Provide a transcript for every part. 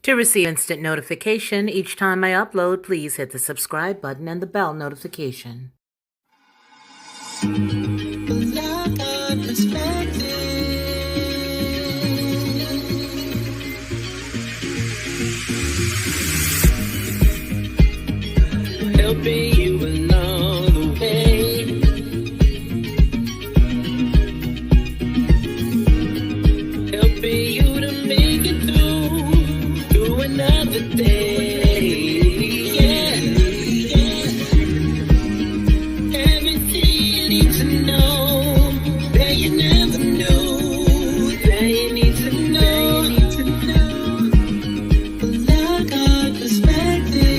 To receive instant notification each time I upload, please hit the subscribe button and the bell notification. Helping you along the way. Helping you to make it through another day. Yeah, everything you need to know that you never knew, that you need to know. Well, I got perspective.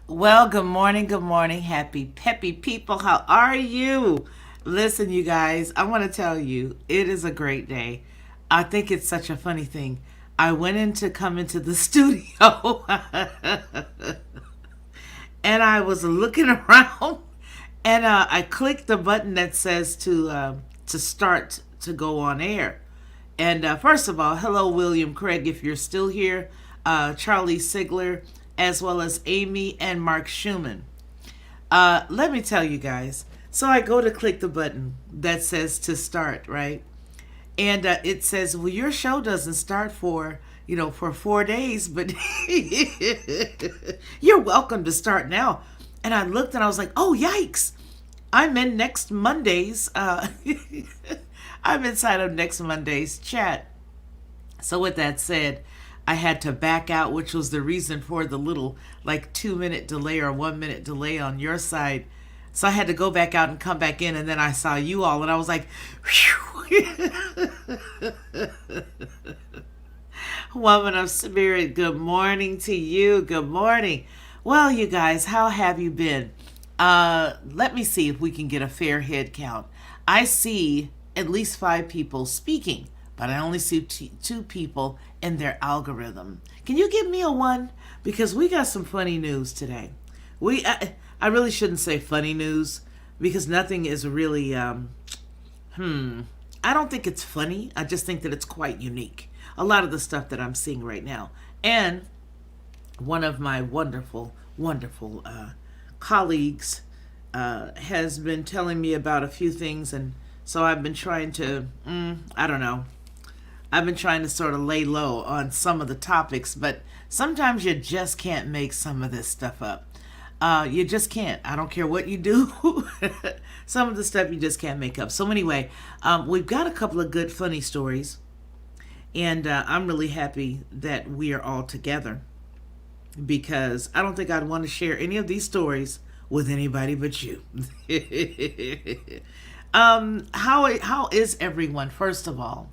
Well, good morning, happy peppy people. How are you? Listen, you guys, I want to tell you, it is a great day. I think it's such a funny thing. I went in to come into the studio and I was looking around and I clicked the button that says to start to go on air. And first of all, hello, William Craig, if you're still here, Charlie Sigler, as well as Amy and Mark Schumann. Let me tell you guys. So I go to click the button that says to start, right? And it says, well, your show doesn't start for 4 days, but you're welcome to start now. And I looked and I was like, oh, yikes. I'm in next Monday's. I'm inside of next Monday's chat. So with that said, I had to back out, which was the reason for the little 2-minute delay or 1-minute delay on your side. So I had to go back out and come back in, and then I saw you all, and I was like, whew. Woman of spirit, good morning to you. Good morning. Well, you guys, how have you been? Let me see if we can get a fair head count. I see at least 5 people speaking, but I only see 2 people in their algorithm. Can you give me a 1? Because we got some funny news today. I really shouldn't say funny news because nothing is really, I don't think it's funny. I just think that it's quite unique. A lot of the stuff that I'm seeing right now. And one of my wonderful, wonderful colleagues has been telling me about a few things, and so I've been trying to, I've been trying to sort of lay low on some of the topics, but sometimes you just can't make some of this stuff up. You just can't. I don't care what you do. Some of the stuff you just can't make up. So anyway, we've got a couple of good, funny stories, and I'm really happy that we are all together because I don't think I'd want to share any of these stories with anybody but you. How is everyone, first of all?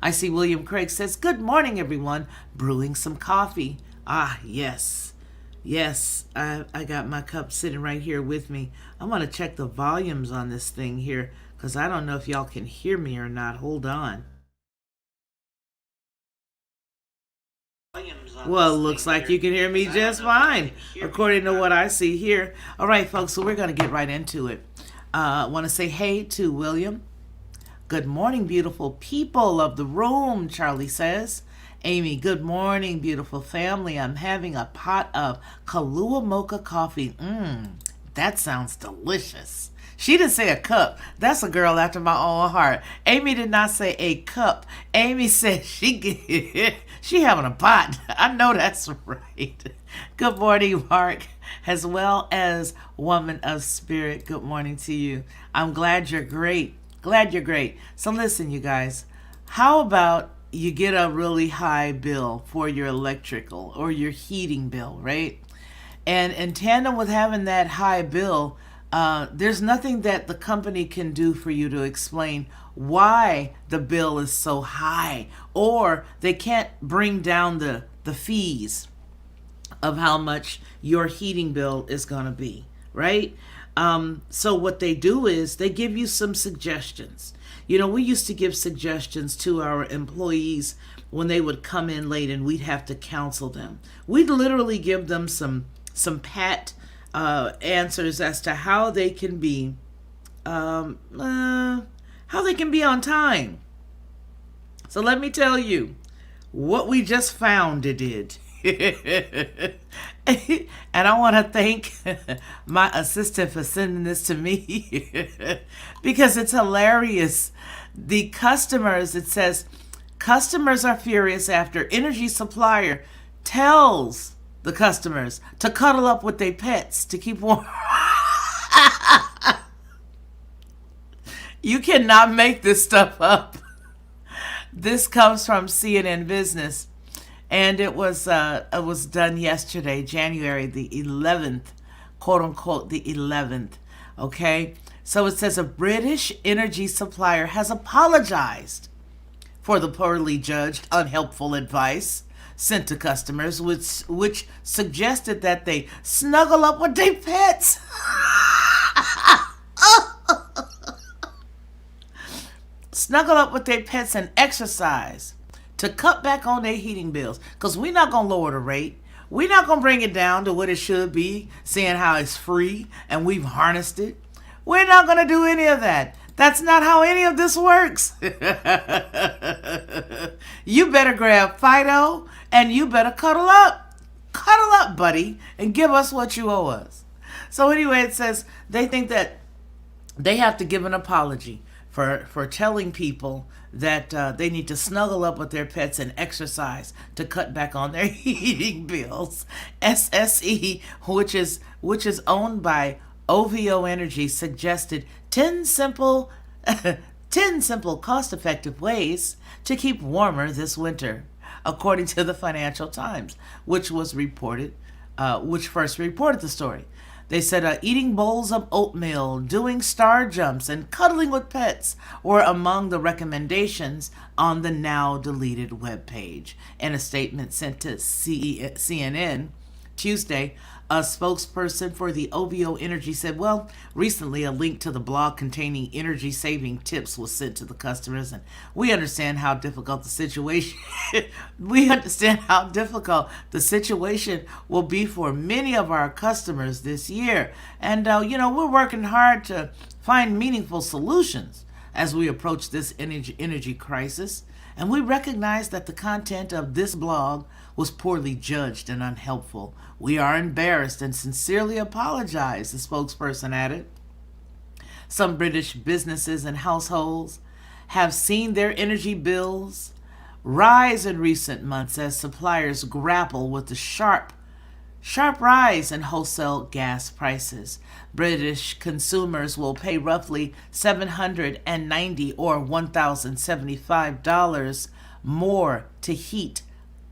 I see William Craig says, good morning, everyone. Brewing some coffee. Ah, yes. Yes, I got my cup sitting right here with me. I'm going to check the volumes on this thing here because I don't know if y'all can hear me or not. Hold on. Well, it looks like you can hear me just fine, according to what I see here. All right, folks, so we're going to get right into it. I want to say hey to William. Good morning, beautiful people of the room, Charlie says. Amy, good morning, beautiful family. I'm having a pot of Kahlua mocha coffee. That sounds delicious. She didn't say a cup. That's a girl after my own heart. Amy did not say a cup. Amy said she having a pot. I know that's right. Good morning, Mark, as well as woman of spirit. Good morning to you. I'm glad you're great. Glad you're great. So listen, you guys, how about you get a really high bill for your electrical or your heating bill, right? And in tandem with having that high bill, there's nothing that the company can do for you to explain why the bill is so high, or they can't bring down the fees of how much your heating bill is going to be, right? So what they do is they give you some suggestions. You know, we used to give suggestions to our employees when they would come in late, and we'd have to counsel them. We'd literally give them some pat answers as to how they can be how they can be on time. So let me tell you what we just found it did. And I want to thank my assistant for sending this to me because it's hilarious. The customers, it says, customers are furious after energy supplier tells the customers to cuddle up with their pets to keep warm. You cannot make this stuff up. This comes from CNN Business, and it was done yesterday, January the 11th, quote unquote, the 11th. Okay, so it says a British energy supplier has apologized for the poorly judged, unhelpful advice sent to customers, which suggested that they snuggle up with their pets. Snuggle up with their pets and exercise to cut back on their heating bills. Because we're not going to lower the rate. We're not going to bring it down to what it should be, seeing how it's free and we've harnessed it. We're not going to do any of that. That's not how any of this works. You better grab Fido and you better cuddle up. Cuddle up, buddy, and give us what you owe us. So anyway, it says they think that they have to give an apology for telling people that they need to snuggle up with their pets and exercise to cut back on their heating bills. SSE, which is owned by OVO Energy, suggested 10 simple cost-effective ways to keep warmer this winter, according to the Financial Times, which first reported the story. They said eating bowls of oatmeal, doing star jumps, and cuddling with pets were among the recommendations on the now deleted webpage. In a statement sent to CNN Tuesday, a spokesperson for the OVO Energy said, well, recently a link to the blog containing energy-saving tips was sent to the customers, and we understand how difficult the situation will be for many of our customers this year. And, we're working hard to find meaningful solutions as we approach this energy crisis. And we recognize that the content of this blog was poorly judged and unhelpful. We are embarrassed and sincerely apologize, the spokesperson added. Some British businesses and households have seen their energy bills rise in recent months as suppliers grapple with the sharp rise in wholesale gas prices. British consumers will pay roughly $790 or $1,075 more to heat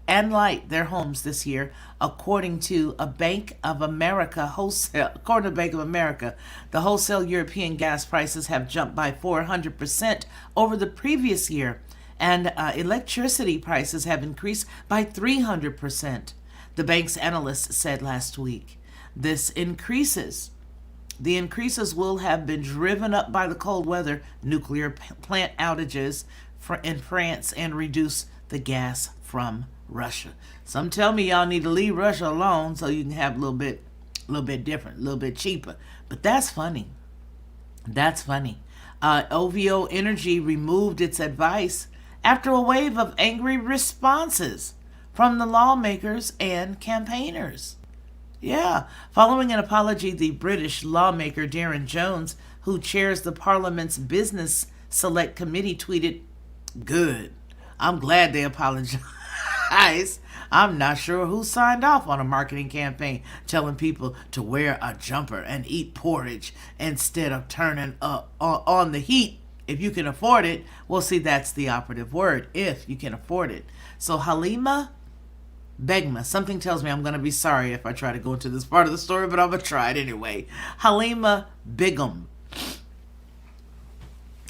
and light their homes this year, according to Bank of America, the wholesale European gas prices have jumped by 400% over the previous year, and electricity prices have increased by 300%. The bank's analysts said last week. The increases will have been driven up by the cold weather, nuclear plant outages in France, and reduce the gas from Russia. Some tell me y'all need to leave Russia alone so you can have a little bit different, a little bit cheaper. But that's funny. OVO Energy removed its advice after a wave of angry responses from the lawmakers and campaigners. Yeah, following an apology, the British lawmaker Darren Jones, who chairs the Parliament's Business Select Committee, tweeted, "Good. I'm glad they apologized. I'm not sure who signed off on a marketing campaign telling people to wear a jumper and eat porridge instead of turning on the heat if you can afford it." Well, see, that's the operative word, if you can afford it. So Halima Begma, something tells me I'm going to be sorry if I try to go into this part of the story, but I'm going to try it anyway. Halima Begum,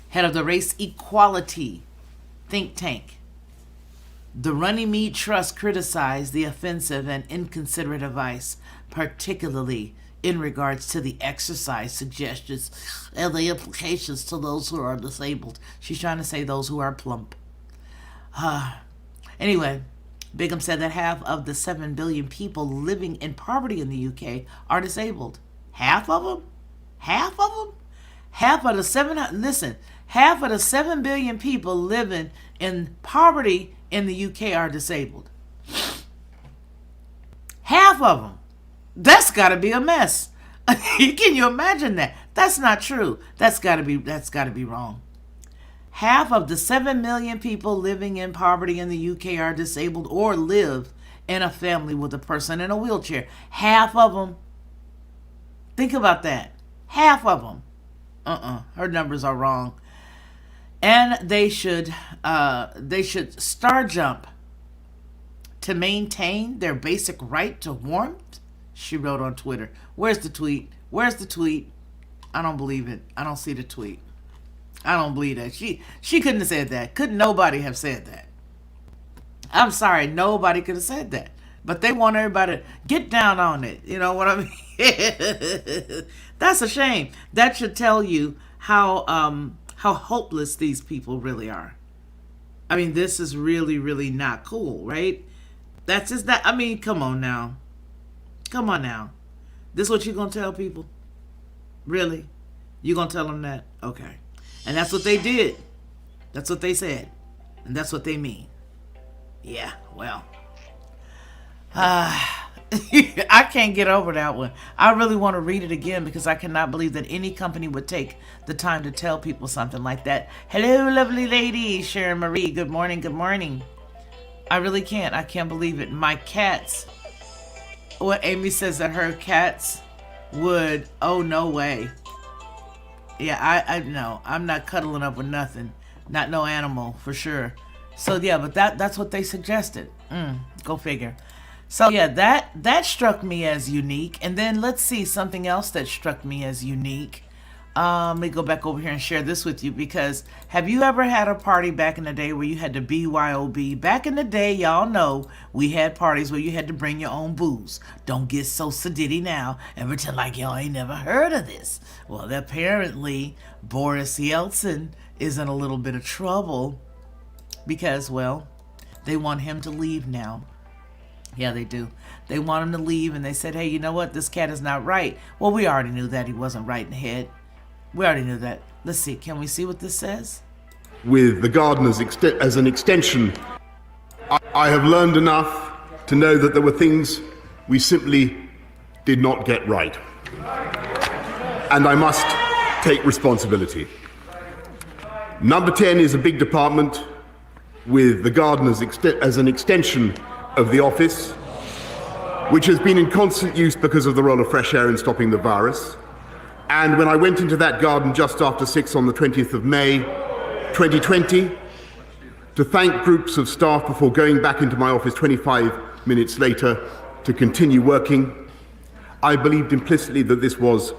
head of the Race Equality think tank, the Runnymede Trust, criticized the offensive and inconsiderate advice, particularly in regards to the exercise suggestions and the implications to those who are disabled. She's trying to say those who are plump. Anyway, Bigham said that half of the 7 billion people living in poverty in the UK are disabled. Half of them? Half of them? Half of the 7 billion people living in poverty in the UK are disabled. Half of them. That's got to be a mess. Can you imagine that? That's not true. That's got to be wrong. Half of the 7 million people living in poverty in the UK are disabled or live in a family with a person in a wheelchair. Half of them. Think about that. Half of them. Her numbers are wrong. And they should star jump to maintain their basic right to warmth, she wrote on Twitter. Where's the tweet? I don't believe it. I don't see the tweet. I don't believe that. She couldn't have said that. Couldn't nobody have said that. I'm sorry, nobody could have said that. But they want everybody to get down on it. You know what I mean? That's a shame. That should tell you how hopeless these people really are. I mean, this is really, really not cool, right? That's just that. I mean, come on now. Come on now. This what you gonna tell people? Really? You gonna tell them that? Okay. And that's what they did. That's what they said. And that's what they mean. Yeah, well. I can't get over that one. I really want to read it again because I cannot believe that any company would take the time to tell people something like that. Hello, lovely lady, Sharon Marie. Good morning, good morning. I really can't. I can't believe it. My cats. What Amy says that her cats would. Oh, no way. Yeah, I no. I'm not cuddling up with nothing. Not no animal, for sure. So, yeah, but that's what they suggested. Go figure. So, yeah, that struck me as unique. And then let's see something else that struck me as unique. Let me go back over here and share this with you because have you ever had a party back in the day where you had to BYOB? Back in the day, y'all know we had parties where you had to bring your own booze. Don't get so sedity now and pretend like y'all ain't never heard of this. Well, apparently Boris Yeltsin is in a little bit of trouble because, well, they want him to leave now. Yeah, they do. They want him to leave and they said, hey, you know what? This cat is not right. Well, we already knew that he wasn't right in the head. We already knew that. Let's see. Can we see what this says? With the gardeners as an extension, I have learned enough to know that there were things we simply did not get right. And I must take responsibility. Number 10 is a big department with the gardeners as an extension of the office, which has been in constant use because of the role of fresh air in stopping the virus. And when I went into that garden just after 6 on the 20th of May, 2020, to thank groups of staff before going back into my office 25 minutes later to continue working, I believed implicitly that this was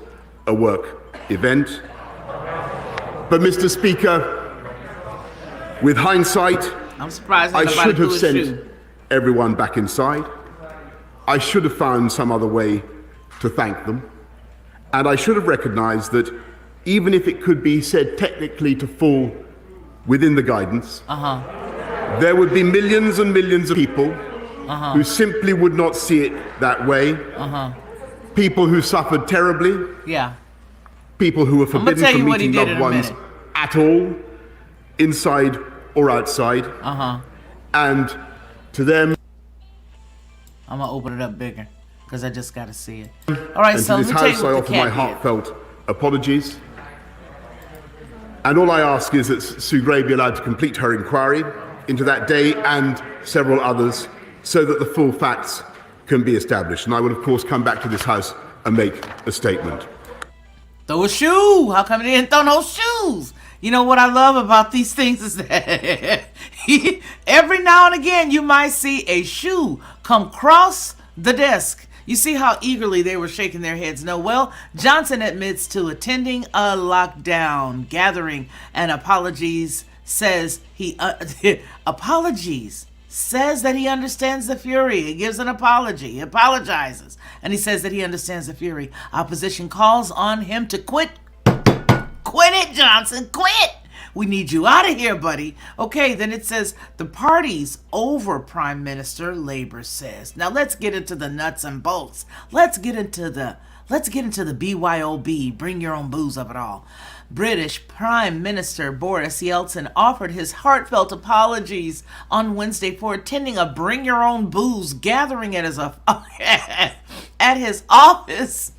a work event. But Mr. Speaker, with hindsight, I'm surprised I should have sent everyone back inside. I should have found some other way to thank them. And I should have recognized that even if it could be said technically to fall within the guidance, there would be millions and millions of people who simply would not see it that way. People who suffered terribly. Yeah. People who were forbidden from meeting loved ones at all, inside or outside. And to them, I'm going to open it up bigger because I just got to see it. All right, so to this house, I offer my heartfelt apologies. And all I ask is that Sue Gray be allowed to complete her inquiry into that day and several others so that the full facts can be established. And I will, of course, come back to this house and make a statement. Throw a shoe. How come they didn't throw no shoes? You know what I love about these things is that every now and again you might see a shoe come across the desk. You see how eagerly they were shaking their heads. No, well, Johnson admits to attending a lockdown gathering and apologies, says he says that he understands the fury. He gives an apology. He apologizes. And he says that he understands the fury. Opposition calls on him to quit. Quit it, Johnson. Quit. We need you out of here, buddy. Okay, then it says the party's over, Prime Minister, Labor says. Now let's get into the nuts and bolts. Let's get into the BYOB, bring your own booze of it all. British Prime Minister Boris Yeltsin offered his heartfelt apologies on Wednesday for attending a bring your own booze gathering at his office,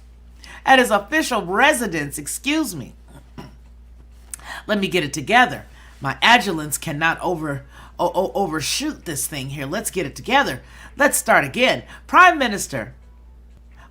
at his official residence, excuse me. Let me get it together. My adulants cannot overshoot this thing here. Let's get it together. Let's start again. Prime Minister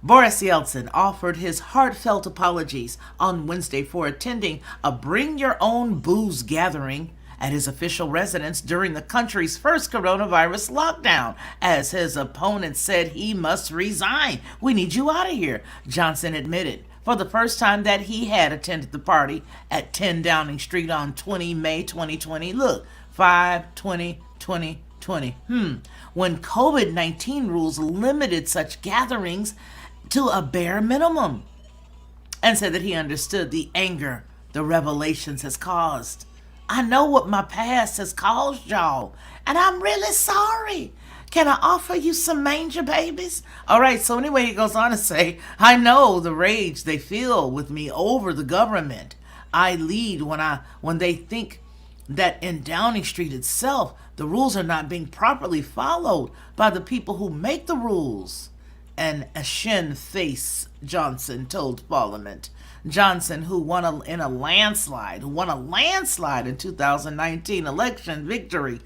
Boris Yeltsin offered his heartfelt apologies on Wednesday for attending a bring your own booze gathering at his official residence during the country's first coronavirus lockdown, as his opponent said he must resign. We need you out of here, Johnson admitted for the first time that he had attended the party at 10 Downing Street on 20 May 2020. Look, 5/20/2020. When COVID-19 rules limited such gatherings to a bare minimum, and said that he understood the anger the revelations has caused. I know what my past has caused y'all, and I'm really sorry. Can I offer you some manger babies? All right, so anyway, he goes on to say, I know the rage they feel with me over the government I lead when they think that in Downing Street itself, the rules are not being properly followed by the people who make the rules. And Sinn Face Johnson told Parliament. Johnson, who won a landslide in 2019 election victory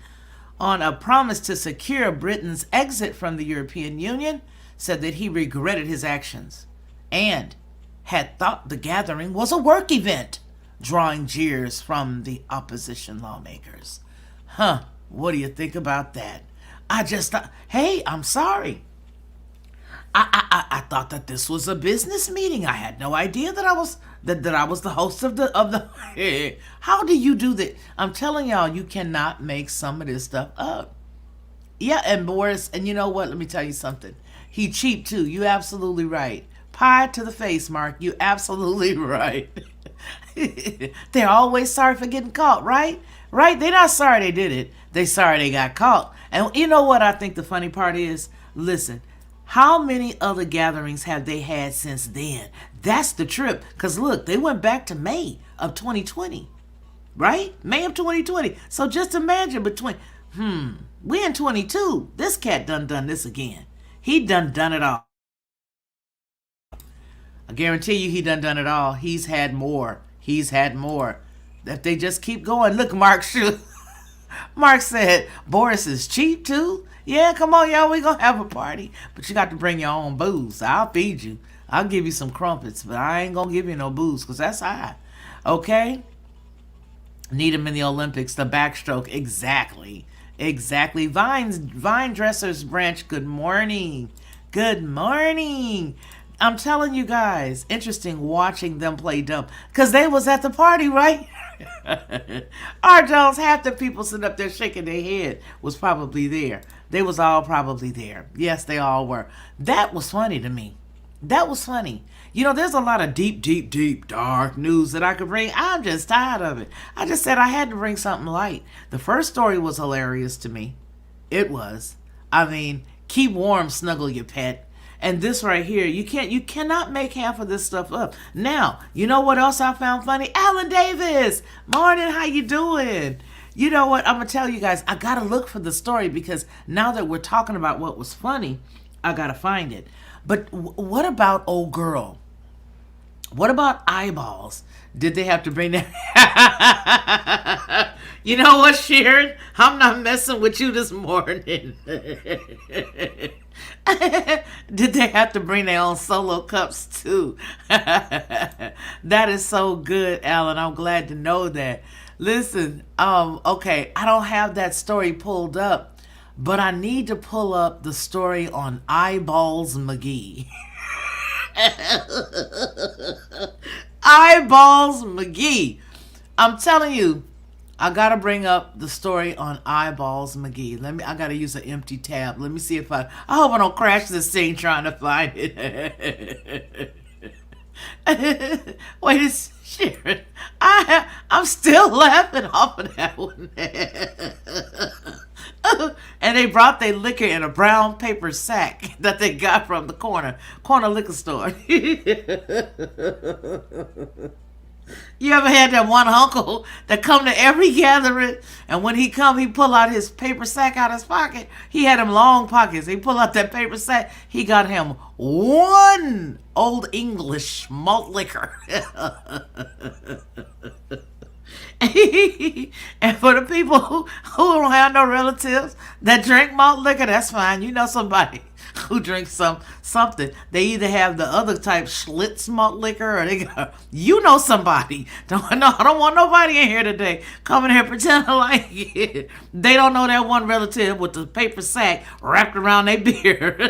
on a promise to secure Britain's exit from the European Union, said that he regretted his actions and had thought the gathering was a work event, drawing jeers from the opposition lawmakers. What do you think about that? I just thought, hey, I'm sorry. I thought that this was a business meeting. I had no idea that I was the host of the How do you do that? I'm telling y'all, you cannot make some of this stuff up. Yeah, and Boris, and you know what? Let me tell you something. He cheap too. You absolutely right. Pie to the face, Mark. You absolutely right. They're always sorry for getting caught, right? Right? They're not sorry they did it. They're sorry they got caught. And you know what I think the funny part is? Listen. How many other gatherings have they had since then? That's the trip. Because look, they went back to May of 2020. Right? May of 2020. So just imagine between, we in 22. This cat done this again. He done it all. I guarantee you he done it all. He's had more. If they just keep going. Look, Mark said, Boris is cheap too. Yeah, come on, y'all. We gonna have a party. But you got to bring your own booze. I'll feed you. I'll give you some crumpets. But I ain't gonna give you no booze because that's high. Okay? Need him in the Olympics. The backstroke. Exactly. Vine Dressers Branch. Good morning. I'm telling you guys, interesting watching them play dumb. Because they was at the party, right? R. Jones, half the people sitting up there shaking their head was probably there. They was all probably there. Yes, they all were. That was funny to me. That was funny. You know, there's a lot of deep, dark news that I could bring. I'm just tired of it. I just said I had to bring something light. The first story was hilarious to me. It was. I mean, keep warm, snuggle your pet. And this right here, you cannot make half of this stuff up. Now, you know what else I found funny? Alan Davis. Morning, how you doing? You know what? I'm going to tell you guys, I got to look for the story because now that we're talking about what was funny, I got to find it. But what about old girl? What about eyeballs? Did they have to bring that? You know what, Sharon? I'm not messing with you this morning. Did they have to bring their own solo cups too? That is so good, Alan. I'm glad to know that. Listen, okay, I don't have that story pulled up, but I need to pull up the story on Eyeballs McGee. Eyeballs McGee. I'm telling you, I gotta bring up the story on Eyeballs McGee. I gotta use an empty tab. Let me see if I hope I don't crash this thing trying to find it. Wait a second. I'm still laughing off of that one. And they brought their liquor in a brown paper sack that they got from the corner liquor store. You ever had that one uncle that come to every gathering, and when he come, he pull out his paper sack out his pocket? He had him long pockets. He pull out that paper sack. He got him one Old English malt liquor. And for the people who don't have no relatives that drink malt liquor, that's fine. You know somebody who drinks something. They either have the other type Schlitz malt liquor, or they got, you know somebody. I don't want nobody in here today coming here pretending like it. They don't know that one relative with the paper sack wrapped around their beard.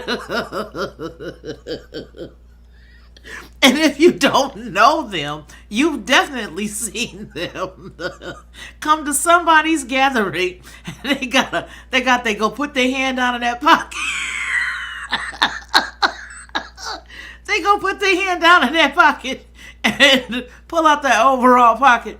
And if you don't know them, you've definitely seen them come to somebody's gathering, and they go put their hand down in that pocket. They go put their hand down in that pocket and pull out their overall pocket.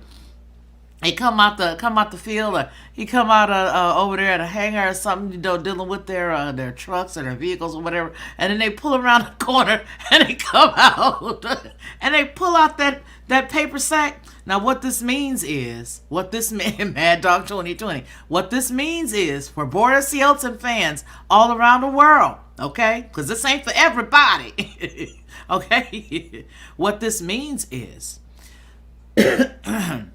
They come out the field, or he come out over there at a hangar or something, you know, dealing with their trucks or their vehicles or whatever, and then they pull around the corner and they come out and they pull out that paper sack. Now, what this means is, Mad Dog 2020, what this means is for Boris Yeltsin fans all around the world, okay? Because this ain't for everybody, okay? What this means is, I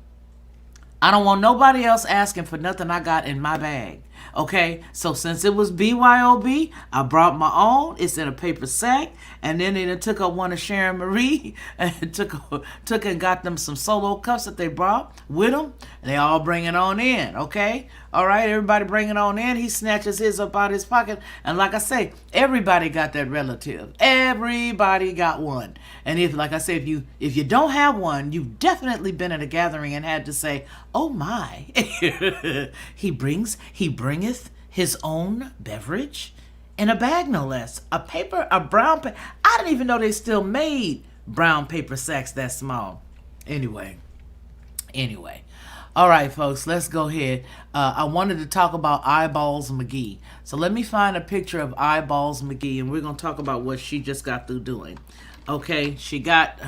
don't want nobody else asking for nothing I got in my bag. Okay, so since it was BYOB, I brought my own. It's in a paper sack, and then they took up one of Sharon Marie and took and got them some solo cups that they brought with them. And they all bring it on in. Okay, all right, everybody bring it on in. He snatches his up out of his pocket, and like I say, everybody got that relative. Everybody got one. And if, like I say, if you don't have one, you've definitely been at a gathering and had to say, "Oh my, he bringeth his own beverage in a bag, no less. A brown paper. I didn't even know they still made brown paper sacks that small." Anyway. All right, folks, let's go ahead. I wanted to talk about Eyeballs McGee. So let me find a picture of Eyeballs McGee, and we're going to talk about what she just got through doing. Okay, she got...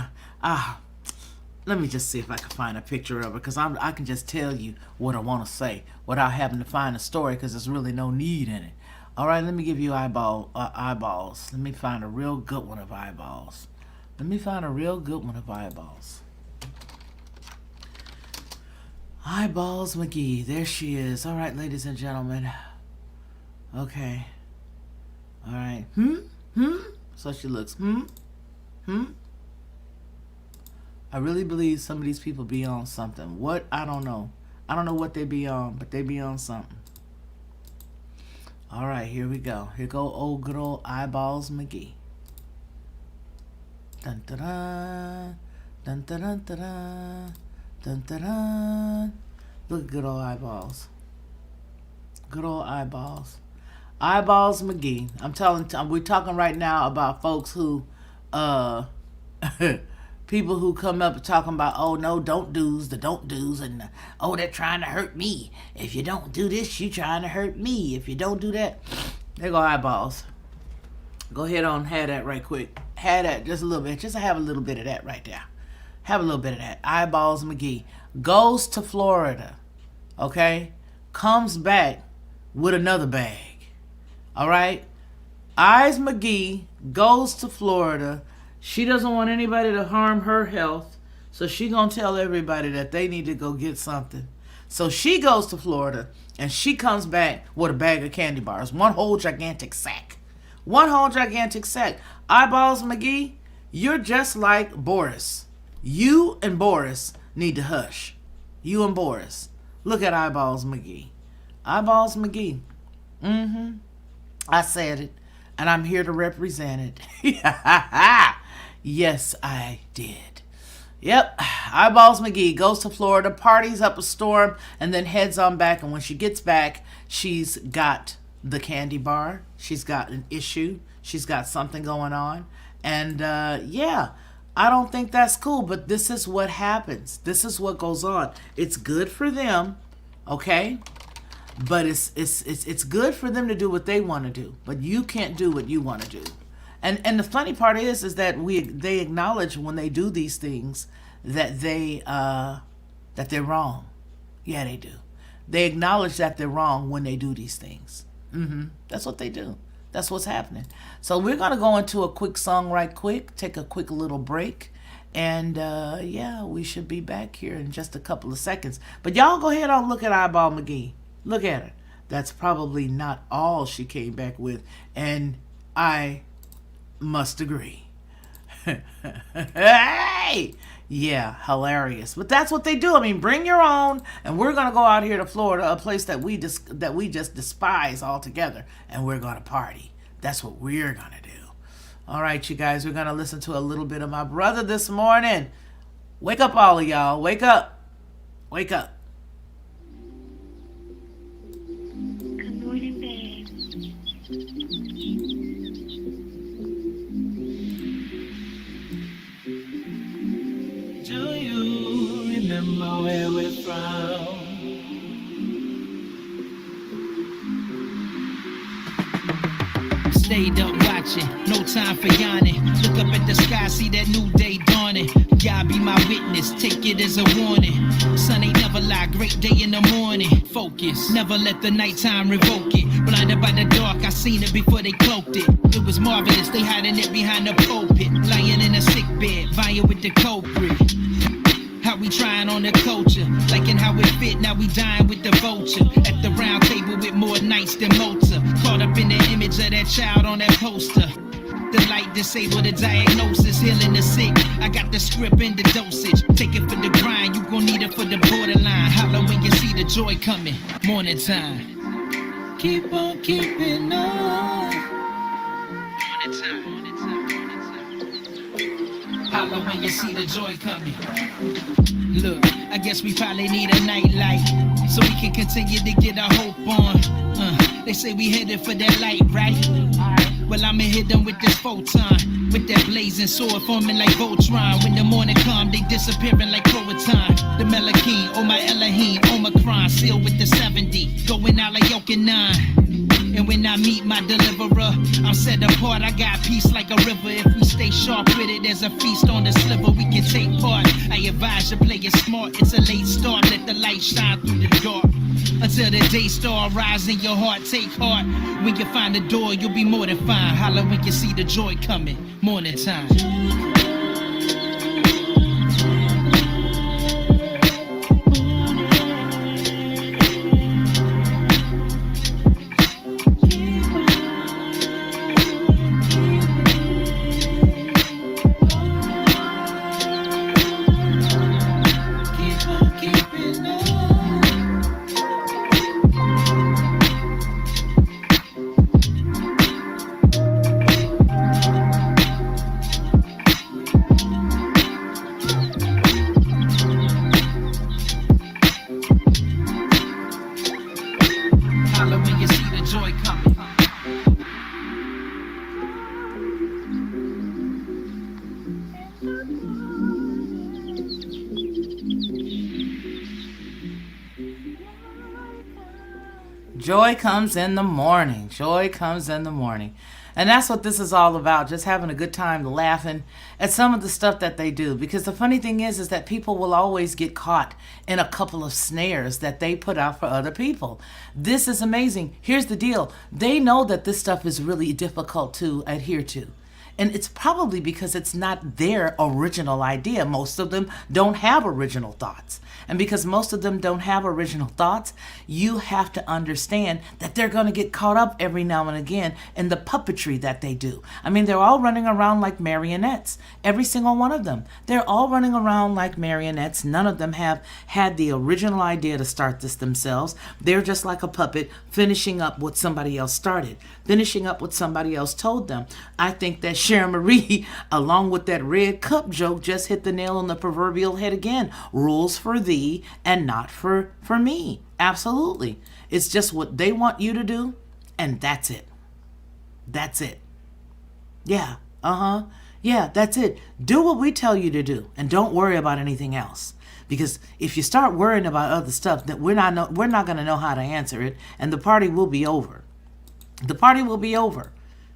let me just see if I can find a picture of her, because I can just tell you what I want to say without having to find a story, because there's really no need in it. All right, let me give you eyeballs. Let me find a real good one of eyeballs. Eyeballs McGee. There she is. All right, ladies and gentlemen. Okay. All right. So she looks. I really believe some of these people be on something. What? I don't know. I don't know what they be on, but they be on something. All right, here we go. Here go old good old Eyeballs McGee. Dun dun dun dun dun dun dun dun dun dun. Look at good old eyeballs. Good old eyeballs. Eyeballs McGee. We're talking right now about folks who, people who come up and talking about, oh no, don't do's, and oh, they're trying to hurt me. If you don't do this, you trying to hurt me. If you don't do that, there go eyeballs. Go ahead on, have that right quick. Have that just a little bit. Just have a little bit of that right there. Have a little bit of that. Eyeballs McGee goes to Florida, okay? Comes back with another bag, all right? Eyes McGee goes to Florida. She doesn't want anybody to harm her health, so she gonna tell everybody that they need to go get something. So she goes to Florida, and she comes back with a bag of candy bars. One whole gigantic sack. Eyeballs McGee, you're just like Boris. You and Boris need to hush. You and Boris. Look at Eyeballs McGee. Eyeballs McGee. I said it, and I'm here to represent it. Yes, I did. Yep, Eyeballs McGee goes to Florida, parties up a storm, and then heads on back. And when she gets back, she's got the candy bar. She's got an issue. She's got something going on. And yeah, I don't think that's cool, but this is what happens. This is what goes on. It's good for them, okay? But it's good for them to do what they want to do. But you can't do what you want to do. And the funny part is that they acknowledge when they do these things that they're wrong. Yeah, they do. They acknowledge that they're wrong when they do these things. That's what they do. That's what's happening. So we're gonna go into a quick song right quick, take a quick little break, and yeah, we should be back here in just a couple of seconds. But y'all go ahead and look at Eyeball McGee. Look at her. That's probably not all she came back with, and I must agree. Hey! Yeah, hilarious. But that's what they do. I mean, bring your own, and we're going to go out here to Florida, a place that we just despise altogether, and we're going to party. That's what we're going to do. All right, you guys, we're going to listen to a little bit of my brother this morning. Wake up, all of y'all. Wake up. Wake up. Good morning, babe. Do you remember where we're from? Stayed up watching, no time for yawning. Look up at the sky, see that new day dawning. God be my witness, take it as a warning. Sun ain't never lie, great day in the morning. Focus, never let the nighttime revoke it. Blinded by the dark, I seen it before they cloaked it. It was marvelous, they hiding it behind the pulpit. Lying in a sick bed, vying with the culprit. How we trying on the culture, liking how it fit, now we dying with the vulture. At the round table with more nights than Mozart. Caught up in the image of that child on that poster. The light disable the diagnosis, healing the sick. I got the script and the dosage. Take it for the grind, you gon' need it for the borderline. Holler when you see the joy coming, morning time. Keep on keeping on. Morning time. Holler when you see the joy coming. Look, I guess we probably need a night light so we can continue to get our hope on. They say we headed for that light, right? Well, I'ma hit them with this photon, with that blazing sword forming like Voltron. When the morning come, they disappearing like Croatan. The Melachine, oh my Elohim, Omicron, sealed with the 70, going out like Yoke and 9. And when I meet my deliverer, I'm set apart, I got peace like a river. If we stay sharp with it, there's a feast on the sliver, we can take part. I advise you play it smart, it's a late start, let the light shine through the dark. Until the day star rise in your heart, take heart. When you find the door, you'll be more than fine. Holler when you see the joy coming, morning time. Joy comes in the morning. Joy comes in the morning. And that's what this is all about, just having a good time laughing at some of the stuff that they do. Because the funny thing is that people will always get caught in a couple of snares that they put out for other people. This is amazing. Here's the deal. They know that this stuff is really difficult to adhere to. And it's probably because it's not their original idea. Most of them don't have original thoughts. And because most of them don't have original thoughts, you have to understand that they're going to get caught up every now and again in the puppetry that they do. I mean, they're all running around like marionettes. Every single one of them. They're all running around like marionettes. None of them have had the original idea to start this themselves. They're just like a puppet finishing up what somebody else started. Finishing up what somebody else told them. I think that Sharon Marie, along with that red cup joke, just hit the nail on the proverbial head again. Rules for thee and not for me. Absolutely. It's just what they want you to do, and that's it. That's it. Yeah. Yeah, that's it. Do what we tell you to do, and don't worry about anything else. Because if you start worrying about other stuff, that we're not going to know how to answer it, and the party will be over. The party will be over.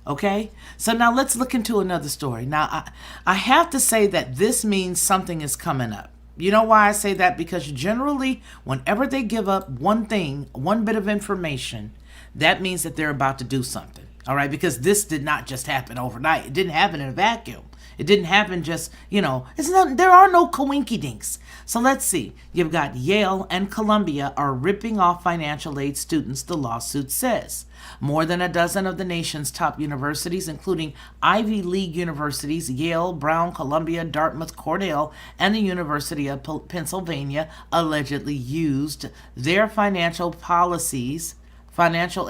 Okay? So now let's look into another story. Now, I have to say that this means something is coming up. You know why I say that? Because generally, whenever they give up one thing, one bit of information, that means that they're about to do something. All right? Because this did not just happen overnight. It didn't happen in a vacuum. It didn't happen just, there are no coinkydinks. So let's see. You've got Yale and Columbia are ripping off financial aid students, the lawsuit says. More than a dozen of the nation's top universities, including Ivy League universities, Yale, Brown, Columbia, Dartmouth, Cornell, and the University of Pennsylvania, allegedly used their financial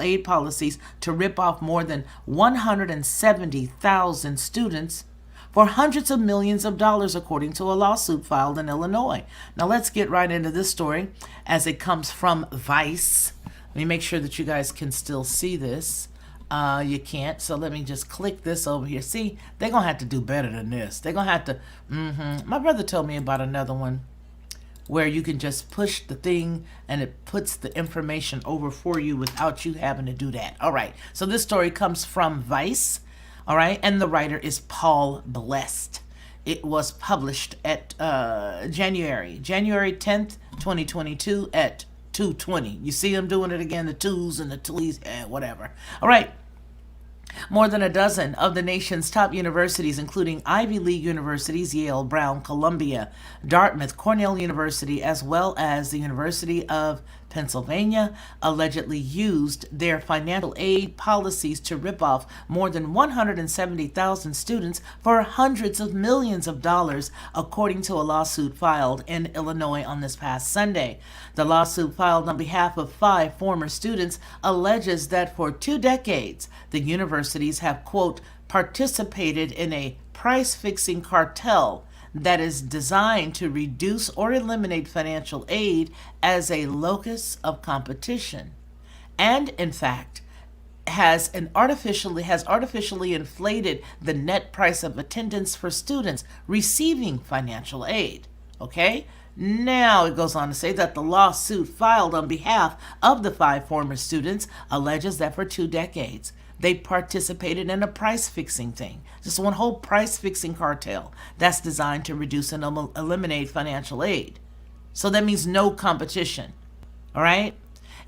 aid policies to rip off more than 170,000 students for hundreds of millions of dollars, according to a lawsuit filed in Illinois. Now let's get right into this story as it comes from Vice. Let me make sure that you guys can still see this. You can't, so let me just click this over here. See, they're going to have to do better than this. They're going to have to, My brother told me about another one where you can just push the thing and it puts the information over for you without you having to do that. All right, so this story comes from Vice. All right, and the writer is Paul Blessed. It was published at January 10th, 2022 at 2:20. You see them doing it again, the twos and the threes, whatever. All right. More than a dozen of the nation's top universities, including Ivy League universities, Yale, Brown, Columbia, Dartmouth, Cornell University, as well as the University of Pennsylvania, allegedly used their financial aid policies to rip off more than 170,000 students for hundreds of millions of dollars, according to a lawsuit filed in Illinois on this past Sunday. The lawsuit, filed on behalf of 5 former students, alleges that for 2 decades, the universities have, quote, participated in a price-fixing cartel that is designed to reduce or eliminate financial aid as a locus of competition, and in fact has artificially inflated the net price of attendance for students receiving financial aid. Okay? Now it goes on to say that the lawsuit filed on behalf of the 5 former students alleges that for 2 decades they participated in a price-fixing thing. Just one whole price-fixing cartel that's designed to reduce and eliminate financial aid. So that means no competition, all right?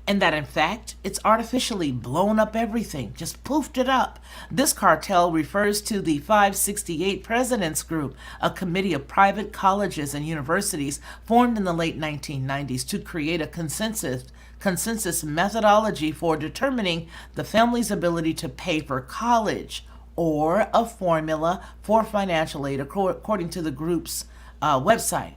And that, in fact, it's artificially blown up everything, just poofed it up. This cartel refers to the 568 Presidents Group, a committee of private colleges and universities formed in the late 1990s to create a consensus methodology for determining the family's ability to pay for college, or a formula for financial aid, according to the group's website.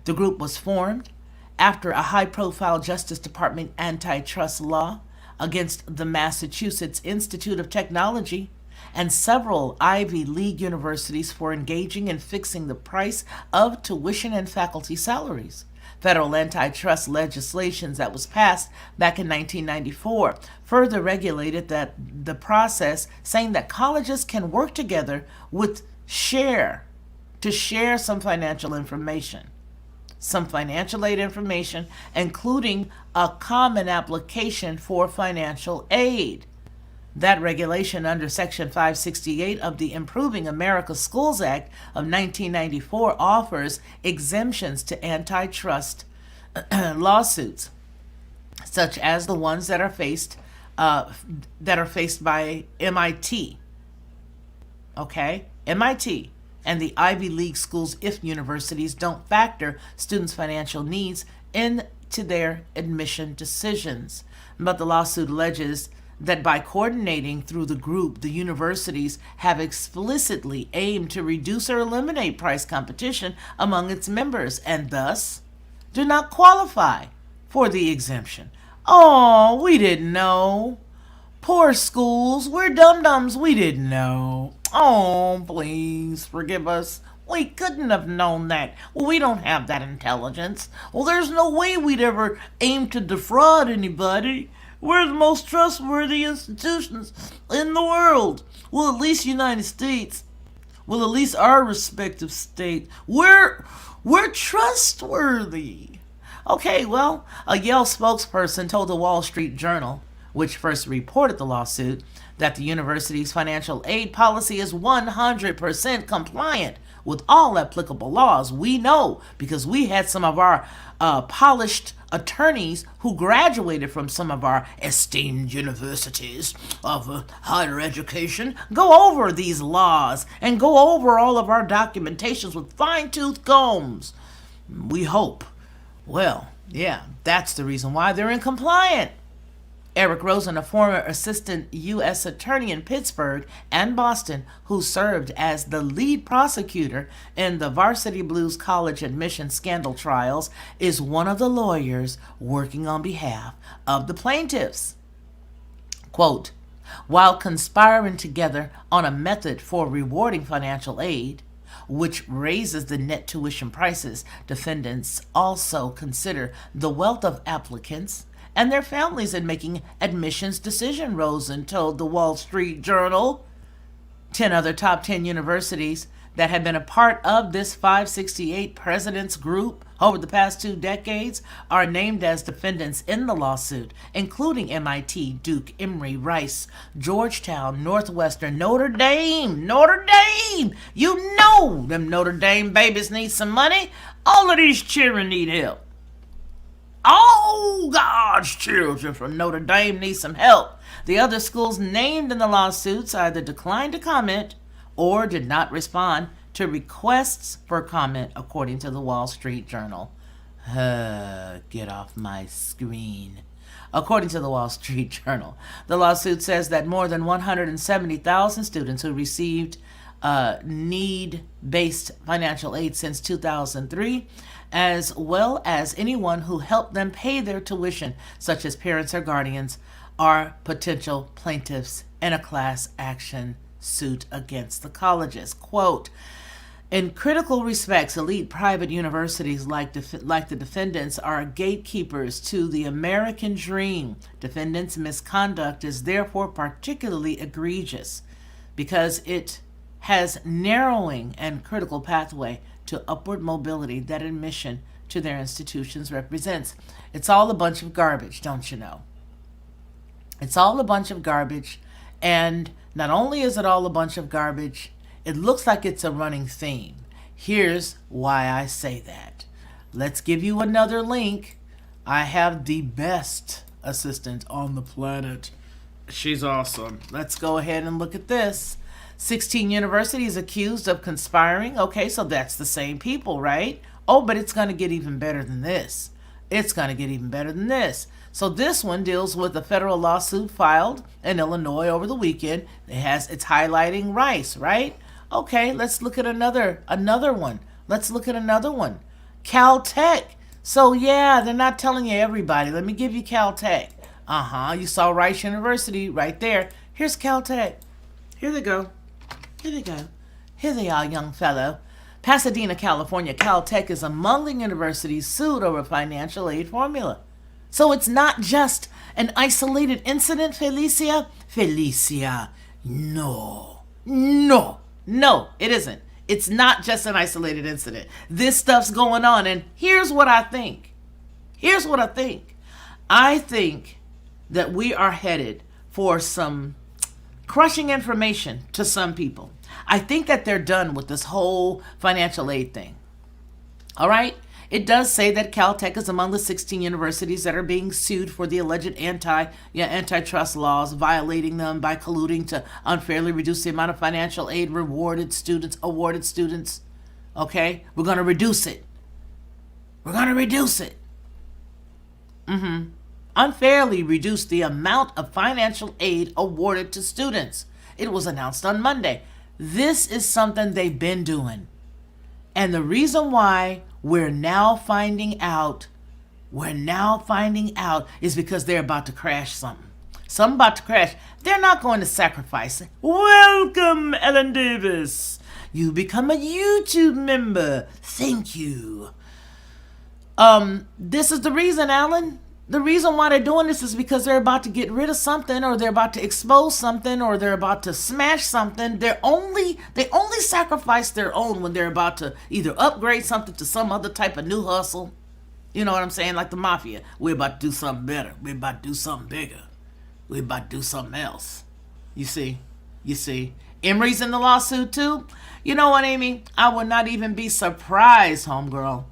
The group was formed after a high-profile Justice Department antitrust law against the Massachusetts Institute of Technology and several Ivy League universities for engaging in fixing the price of tuition and faculty salaries. Federal antitrust legislation that was passed back in 1994 further regulated the process, saying that colleges can work together to share some financial aid information, including a common application for financial aid. That regulation under Section 568 of the Improving America Schools Act of 1994 offers exemptions to antitrust lawsuits, such as the ones that are faced by MIT. Okay, MIT and the Ivy League schools if universities don't factor students' financial needs into their admission decisions. But the lawsuit alleges that by coordinating through the group, the universities have explicitly aimed to reduce or eliminate price competition among its members and thus do not qualify for the exemption. Oh, we didn't know. Poor schools, we're dum-dums, we didn't know. Oh, please forgive us. We couldn't have known that. Well, we don't have that intelligence. Well, there's no way we'd ever aim to defraud anybody. We're the most trustworthy institutions in the world. Well, at least United States. Well, at least our respective state. We're trustworthy. Okay, well, a Yale spokesperson told the Wall Street Journal, which first reported the lawsuit, that the university's financial aid policy is 100% compliant with all applicable laws. We know because we had some of our polished attorneys who graduated from some of our esteemed universities of higher education go over these laws and go over all of our documentations with fine-tooth combs. We hope. Well, yeah, that's the reason why they're incompliant. Eric Rosen, a former assistant U.S. attorney in Pittsburgh and Boston, who served as the lead prosecutor in the Varsity Blues College admission scandal trials, is one of the lawyers working on behalf of the plaintiffs. Quote, while conspiring together on a method for rewarding financial aid, which raises the net tuition prices, defendants also consider the wealth of applicants and their families in making admissions decisions, Rosen told the Wall Street Journal. 10 other top 10 universities that have been a part of this 568 presidents group over the past 2 decades are named as defendants in the lawsuit, including MIT, Duke, Emory, Rice, Georgetown, Northwestern, Notre Dame. Notre Dame! You know them Notre Dame babies need some money. All of these children need help. All God's children from Notre Dame need some help. The other schools named in the lawsuits either declined to comment or did not respond to requests for comment, according to the Wall Street Journal. Get off my screen. According to the Wall Street Journal, the lawsuit says that more than 170,000 students who received need-based financial aid since 2003, as well as anyone who helped them pay their tuition, such as parents or guardians, are potential plaintiffs in a class action suit against the colleges. Quote, in critical respects, elite private universities like the defendants are gatekeepers to the American dream. Defendants' misconduct is therefore particularly egregious because it has narrowing and critical pathway to upward mobility that admission to their institutions represents. It's all a bunch of garbage, don't you know? It's all a bunch of garbage, and not only is it all a bunch of garbage, it looks like it's a running theme. Here's why I say that. Let's give you another link. I have the best assistant on the planet. She's awesome. Let's go ahead and look at this. 16 universities accused of conspiring. Okay, so that's the same people, right? Oh, but it's going to get even better than this. It's going to get even better than this. So this one deals with a federal lawsuit filed in Illinois over the weekend. It's highlighting Rice, right? Okay, let's look at another one. Let's look at another one. Caltech. So yeah, they're not telling you everybody. Let me give you Caltech. You saw Rice University right there. Here's Caltech. Here they go. Here they go. Here they are, young fellow. Pasadena, California, Caltech is among the universities sued over financial aid formula. So it's not just an isolated incident, Felicia? Felicia, no, it isn't. It's not just an isolated incident. This stuff's going on, and here's what I think. I think that we are headed for some crushing information to some people. I think that they're done with this whole financial aid thing. All right? It does say that Caltech is among the 16 universities that are being sued for the alleged antitrust laws, violating them by colluding to unfairly reduce the amount of financial aid awarded students. Okay? We're going to reduce it. Unfairly reduce the amount of financial aid awarded to students. It was announced on Monday. This is something they've been doing. And the reason why we're now finding out is because they're about to crash something. Something about to crash. They're not going to sacrifice it. Welcome, Ellen Davis. You become a YouTube member. Thank you. This is the reason, Alan. The reason why they're doing this is because they're about to get rid of something, or they're about to expose something, or they're about to smash something. They only sacrifice their own when they're about to either upgrade something to some other type of new hustle. You know what I'm saying? Like the mafia. We're about to do something better. We're about to do something bigger. We're about to do something else. You see? Emery's in the lawsuit too. You know what, Amy? I would not even be surprised, homegirl.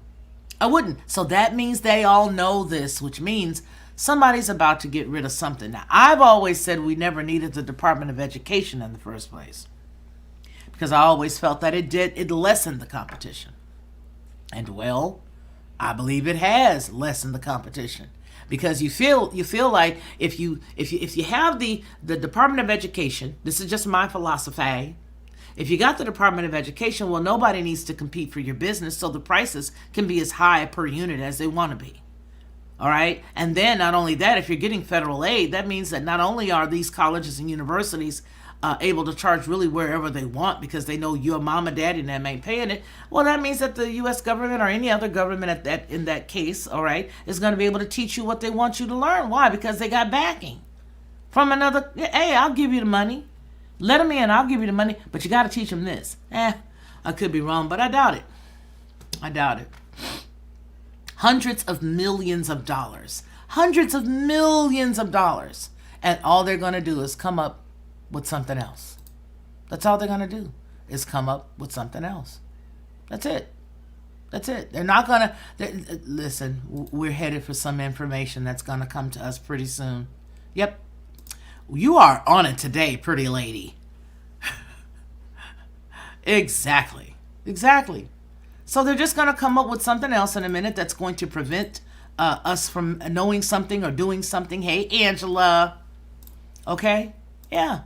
I wouldn't. So that means they all know this, which means somebody's about to get rid of something. Now, I've always said we never needed the Department of Education in the first place, because I always felt that it lessened the competition. And well, I believe it has lessened the competition, because you feel like if you have the Department of Education, this is just my philosophy. If you got the Department of Education, well, nobody needs to compete for your business, so the prices can be as high per unit as they want to be. All right? And then not only that, if you're getting federal aid, that means that not only are these colleges and universities able to charge really wherever they want because they know your mom and daddy and them ain't paying it, well, that means that the U.S. government or any other government in that case, all right, is going to be able to teach you what they want you to learn. Why? Because they got backing from another. Hey, I'll give you the money. Let them in, I'll give you the money, but you got to teach them this. I could be wrong, but I doubt it. Hundreds of millions of dollars. And all they're going to do is come up with something else. That's all they're going to do, is come up with something else. That's it. They're not going to... Listen, we're headed for some information that's going to come to us pretty soon. Yep. You are on it today, pretty lady. Exactly. So they're just going to come up with something else in a minute that's going to prevent us from knowing something or doing something. Hey, Angela. Okay? Yeah.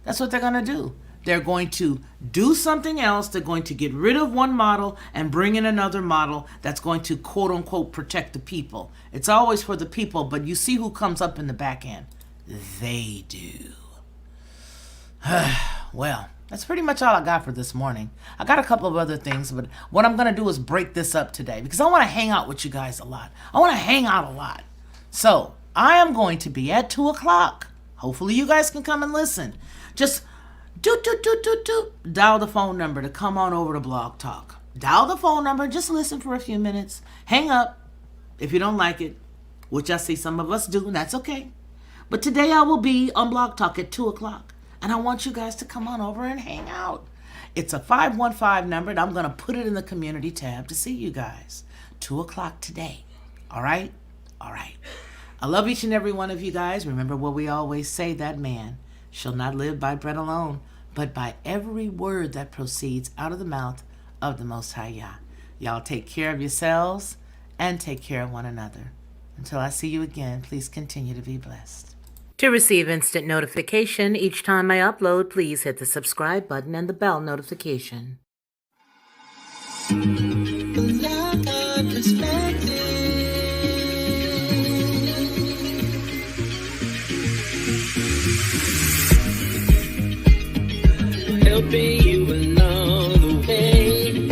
That's what they're going to do. They're going to do something else. They're going to get rid of one model and bring in another model that's going to, quote unquote, protect the people. It's always for the people, but you see who comes up in the back end. They do. Well, that's pretty much all I got for this morning. I got a couple of other things, but what I'm going to do is break this up today because I want to hang out with you guys a lot. So I am going to be at 2 o'clock. Hopefully you guys can come and listen. Just dial the phone number to come on over to Blog Talk. Dial the phone number, just listen for a few minutes. Hang up if you don't like it, which I see some of us do, and that's okay. But today I will be on Blog Talk at 2 o'clock. And I want you guys to come on over and hang out. It's a 515 number, and I'm going to put it in the community tab to see you guys. 2 o'clock today. All right? I love each and every one of you guys. Remember what we always say, that man shall not live by bread alone, but by every word that proceeds out of the mouth of the Most High Yah. Y'all take care of yourselves and take care of one another. Until I see you again, please continue to be blessed. To receive instant notification each time I upload, please hit the subscribe button and the bell notification. Helping you along the way.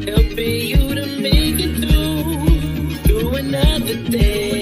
Helping you to make it through another day.